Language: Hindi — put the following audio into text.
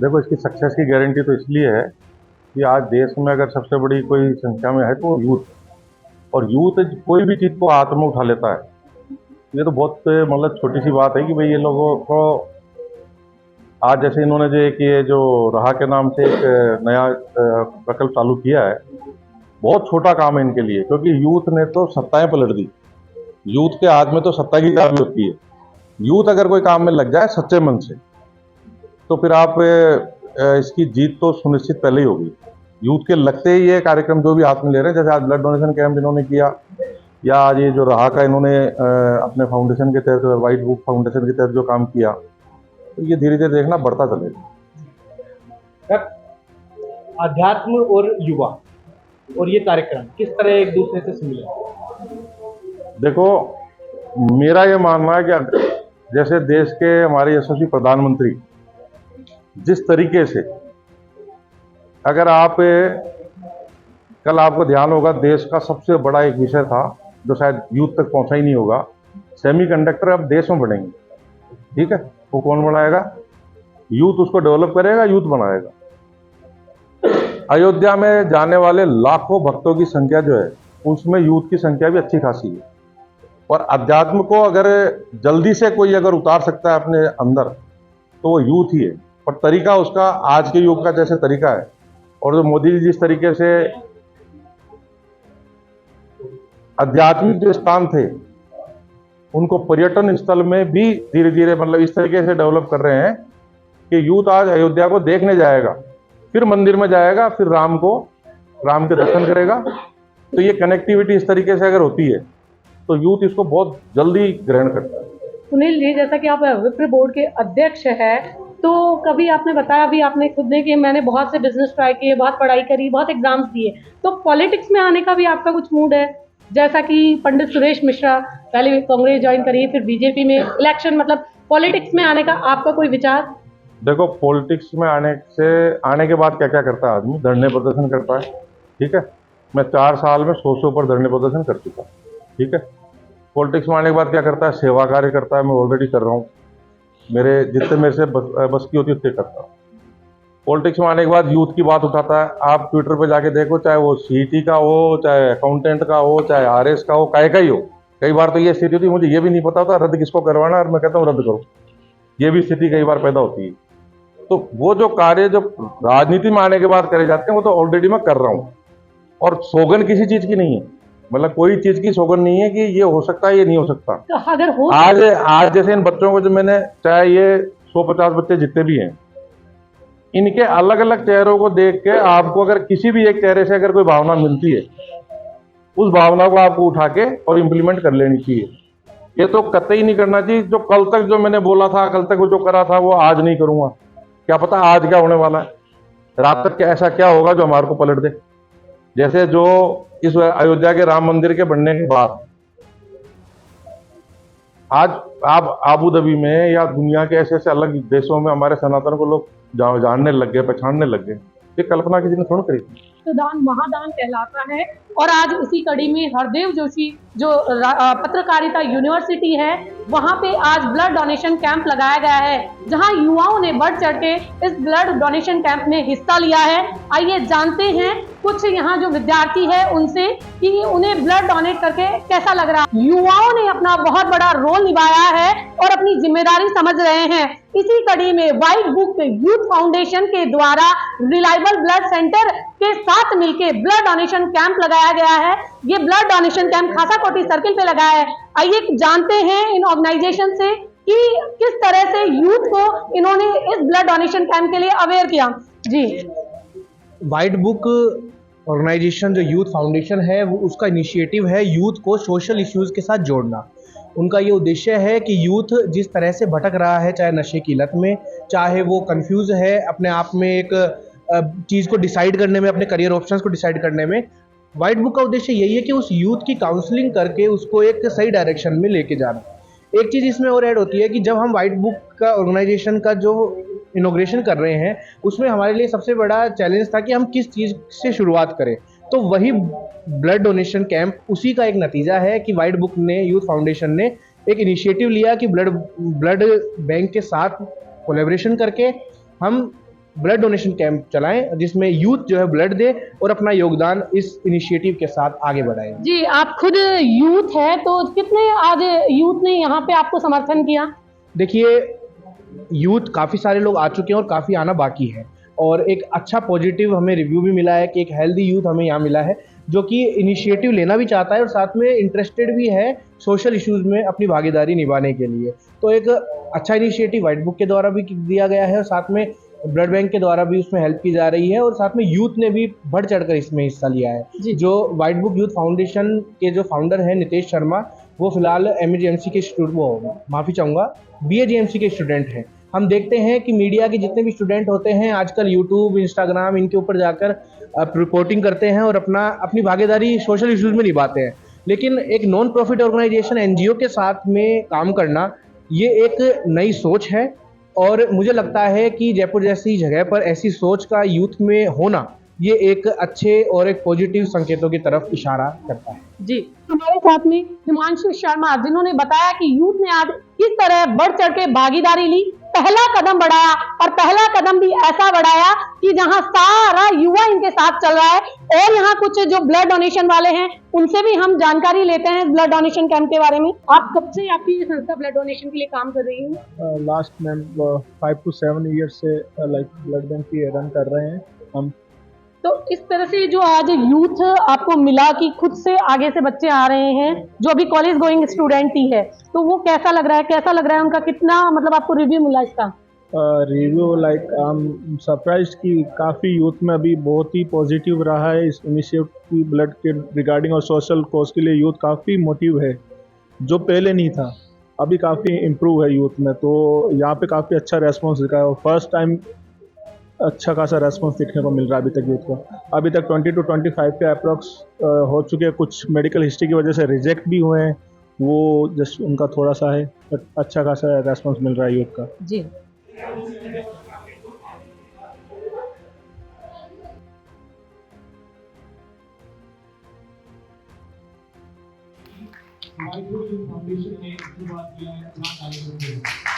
देखो, इसकी सक्सेस की गारंटी तो इसलिए है कि आज देश में अगर सबसे बड़ी कोई संख्या में है तो यूथ। और यूथ कोई भी चीज़ को हाथ में उठा लेता है। ये तो बहुत मतलब छोटी सी बात है कि भाई ये लोगों को आज जैसे इन्होंने जो एक ये जो रहा के नाम से एक नया प्रकल्प चालू किया है। बहुत छोटा काम है इनके लिए, क्योंकि यूथ ने तो सत्ताएं पलट दी। यूथ के हाथ में तो सत्ता की चाबी होती है। यूथ अगर कोई काम में लग जाए सच्चे मन से, तो फिर आप इसकी जीत तो सुनिश्चित पहले ही होगी। यूथ के लगते ही ये कार्यक्रम जो भी हाथ में ले रहे हैं, जैसे आज ब्लड डोनेशन कैंप इन्होंने किया, या आज ये जो रहा का इन्होंने अपने फाउंडेशन के तहत, वाइट बुक फाउंडेशन के तहत जो काम किया, तो ये धीरे धीरे देखना बढ़ता चलेगा। अध्यात्म और युवा और ये कार्यक्रम किस तरह एक दूसरे से मिले? देखो, मेरा ये मानना है कि जैसे देश के हमारे यशस्वी प्रधानमंत्री जिस तरीके से, अगर आप कल आपको ध्यान होगा, देश का सबसे बड़ा एक विषय था जो शायद यूथ तक पहुंचा ही नहीं होगा, सेमीकंडक्टर अब देश में बनेंगे। ठीक है, वो कौन बनाएगा? यूथ उसको डेवलप करेगा, यूथ बनाएगा। अयोध्या में जाने वाले लाखों भक्तों की संख्या जो है, उसमें यूथ की संख्या भी अच्छी खासी है। और अध्यात्म को अगर जल्दी से कोई अगर उतार सकता है अपने अंदर, तो वो यूथ ही है। और तरीका उसका आज के युग का जैसे तरीका है, और जो मोदी जी जिस तरीके से आध्यात्मिक जो स्थान थे उनको पर्यटन स्थल में भी धीरे धीरे मतलब इस तरीके से डेवलप कर रहे हैं कि यूथ आज अयोध्या को देखने जाएगा, फिर मंदिर में जाएगा, फिर राम के दर्शन करेगा। तो ये कनेक्टिविटी इस तरीके से अगर होती है तो यूथ इसको बहुत जल्दी ग्रहण करता है। सुनील जी, जैसा कि आप विप्र बोर्ड के अध्यक्ष हैं, तो कभी आपने बताया, अभी आपने खुद ने, कि मैंने बहुत से बिजनेस ट्राई किए, बहुत पढ़ाई करी, बहुत एग्जाम्स दिए, तो पॉलिटिक्स में आने का भी आपका कुछ मूड है? जैसा कि पंडित सुरेश मिश्रा पहले कांग्रेस ज्वाइन करी, फिर बीजेपी में इलेक्शन, मतलब पॉलिटिक्स में आने का आपका कोई विचार? देखो, पॉलिटिक्स में आने के बाद क्या क्या करता है आदमी? धरने प्रदर्शन करता है। ठीक है, मैं 4 साल में 100 से ऊपर धरने प्रदर्शन कर चुका। ठीक है, पॉलिटिक्स में आने के बाद क्या करता है? सेवा कार्य करता है। मैं ऑलरेडी कर रहा हूँ, मेरे जितने मेरे से बस की होती है उतने करता हूँ। पॉलिटिक्स में आने के बाद यूथ की बात उठाता है। आप ट्विटर पे जाके देखो, चाहे वो सीईटी का हो, चाहे अकाउंटेंट का हो, चाहे आरएस का हो, काय का ही हो। कई बार तो ये स्थिति होती है, मुझे ये भी नहीं पता होता रद्द किसको करवाना, और मैं कहता हूँ रद्द करो। ये भी स्थिति कई बार पैदा होती है। तो वो जो कार्य जो राजनीति में आने के बाद करे जाते हैं, वो तो ऑलरेडी मैं कर रहा हूँ। और सौगन किसी चीज की नहीं है, मतलब कोई चीज की सौगन नहीं है कि ये हो सकता है, ये नहीं हो सकता। तो अगर हो आज जैसे इन बच्चों को जो मैंने, चाहे ये 150 बच्चे जितने भी हैं, इनके अलग अलग चेहरों को देख के आपको अगर किसी भी एक चेहरे से अगर कोई भावना मिलती है, उस भावना को आपको उठा के और इम्प्लीमेंट कर लेनी चाहिए। ये तो कतई नहीं करना चाहिए जो कल तक जो मैंने बोला था, कल तक वो जो करा था, वो आज नहीं करूंगा। क्या पता आज क्या होने वाला है, रात तक क्या ऐसा क्या होगा जो हमारे को पलट दे। जैसे जो इस अयोध्या के राम मंदिर के बनने के बाद आज आप आबू धाबी में या दुनिया के ऐसे ऐसे अलग देशों में हमारे सनातन को लोग जानने लग गए, पहचानने लग गए। ये कल्पना किसी ने थोड़ा करी थी। तो दान महादान कहलाता है। और आज इसी कड़ी में हरदेव जोशी जो पत्रकारिता यूनिवर्सिटी है, वहां पे आज ब्लड डोनेशन कैंप लगाया गया है, जहां युवाओं ने बढ़ चढ़ के इस ब्लड डोनेशन कैंप में हिस्सा लिया है। आइए जानते हैं कुछ यहाँ जो विद्यार्थी है उनसे कि उन्हें ब्लड डोनेट करके कैसा लग रहा है। युवाओं ने अपना बहुत बड़ा रोल निभाया है और अपनी जिम्मेदारी समझ रहे हैं। इसी कड़ी में व्हाइट बुक यूथ फाउंडेशन के द्वारा रिलायबल ब्लड सेंटर के साथ मिलकर ब्लड डोनेशन कैंप लगाया गया है। ये ब्लड डोनेशन कैंप खासाकोटी सर्किल पे लगा है। आइए जानते हैं इन ऑर्गेनाइजेशन से कि किस तरह से यूथ को इन्होंने इस ब्लड डोनेशन कैंप के लिए अवेयर किया। जी, व्हाइट बुक ऑर्गेनाइजेशन जो यूथ फाउंडेशन है, वो उसका इनिशिएटिव है यूथ को सोशल इश्यूज़ के साथ जोड़ना। उनका ये उद्देश्य है कि यूथ जिस तरह से भटक रहा है, चाहे नशे की लत में, चाहे वो कंफ्यूज है अपने आप में एक चीज़ को डिसाइड करने में, अपने करियर ऑप्शंस को डिसाइड करने में, व्हाइट बुक का उद्देश्य यही है कि उस यूथ की काउंसलिंग करके उसको एक सही डायरेक्शन में लेके जाना। एक चीज़ इसमें और ऐड होती है कि जब हम व्हाइट बुक का ऑर्गेनाइजेशन का जो इनॉग्रेशन कर रहे हैं, उसमें हमारे लिए सबसे बड़ा चैलेंज था कि हम किस चीज़ से शुरुआत करें। तो वही ब्लड डोनेशन कैंप उसी का एक नतीजा है कि व्हाइट बुक ने, यूथ फाउंडेशन ने एक इनिशिएटिव लिया कि ब्लड बैंक के साथ कोलैबोरेशन करके हम ब्लड डोनेशन कैंप चलाएं जिसमें यूथ जो है ब्लड दे और अपना योगदान इस इनिशिएटिव के साथ आगे बढ़ाएं। जी, आप खुद यूथ है तो कितने आज यूथ ने यहाँ पे आपको समर्थन किया? देखिए, यूथ काफ़ी सारे लोग आ चुके हैं और काफ़ी आना बाकी है, और एक अच्छा पॉजिटिव हमें रिव्यू भी मिला है कि एक हेल्दी यूथ हमें यहाँ मिला है जो कि इनिशिएटिव लेना भी चाहता है और साथ में इंटरेस्टेड भी है सोशल इश्यूज़ में अपनी भागीदारी निभाने के लिए। तो एक अच्छा इनिशिएटिव व्हाइट बुक के द्वारा भी दिया गया है और साथ में ब्लड बैंक के द्वारा भी उसमें हेल्प की जा रही है, और साथ में यूथ ने भी बढ़ चढ़कर इसमें हिस्सा लिया जी। है। जो व्हाइट बुक यूथ फाउंडेशन के जो फाउंडर हैं नितेश शर्मा, वो फिलहाल MAGMC के माफ़ी चाहूँगा BAGMC के स्टूडेंट हैं। हम देखते हैं कि मीडिया के जितने भी स्टूडेंट होते हैं आजकल यूट्यूब, इंस्टाग्राम इनके ऊपर जाकर रिपोर्टिंग करते हैं और अपनी भागीदारी सोशल इश्यूज़ में निभाते हैं। लेकिन एक नॉन प्रॉफिट ऑर्गेनाइजेशन NGO के साथ में काम करना ये एक नई सोच है, और मुझे लगता है कि जयपुर जैसी जगह पर ऐसी सोच का यूथ में होना ये एक अच्छे और एक पॉजिटिव संकेतों की तरफ इशारा करता है। जी, हमारे साथ में हिमांशु शर्मा जिन्होंने बताया कि यूथ ने आज किस तरह बढ़ चढ़ के भागीदारी ली, पहला कदम बढ़ाया और पहला कदम भी ऐसा बढ़ाया कि जहां सारा युवा इनके साथ चल रहा है। और यहाँ कुछ जो ब्लड डोनेशन वाले हैं उनसे भी हम जानकारी लेते हैं ब्लड डोनेशन कैंप के बारे में। आप कब से आपकी ये संस्था ब्लड डोनेशन के लिए काम कर रही है? लास्ट में 5 to 7 ईयर्स से ब्लड बैंक की रन कर रहे हैं हम। तो इस तरह से जो आज यूथ आपको मिला कि खुद से आगे से बच्चे आ रहे हैं जो अभी कॉलेज गोइंग स्टूडेंट ही है, तो वो कैसा लग रहा है उनका कितना मतलब आपको रिव्यू मिला इसका? रिव्यू आई एम सरप्राइज्ड कि काफ़ी यूथ में अभी बहुत ही पॉजिटिव रहा है इस इनिशिएटिव ब्लड के रिगार्डिंग, और सोशल कॉज के लिए यूथ काफ़ी मोटिव है जो पहले नहीं था। अभी काफ़ी इम्प्रूव है यूथ में, तो यहाँ पे काफ़ी अच्छा रेस्पॉन्स दिखा है और फर्स्ट टाइम अच्छा खासा रेस्पॉन्स देखने को मिल रहा है अभी तक यूथ को। अभी तक 20 to 25 के अप्रॉक्स हो चुके हैं, कुछ मेडिकल हिस्ट्री की वजह से रिजेक्ट भी हुए हैं, वो जस्ट उनका थोड़ा सा है, बट अच्छा खासा रेस्पॉन्स मिल रहा है यूथ का। जी। हमारी फाउंडेशन ने जो बात किया है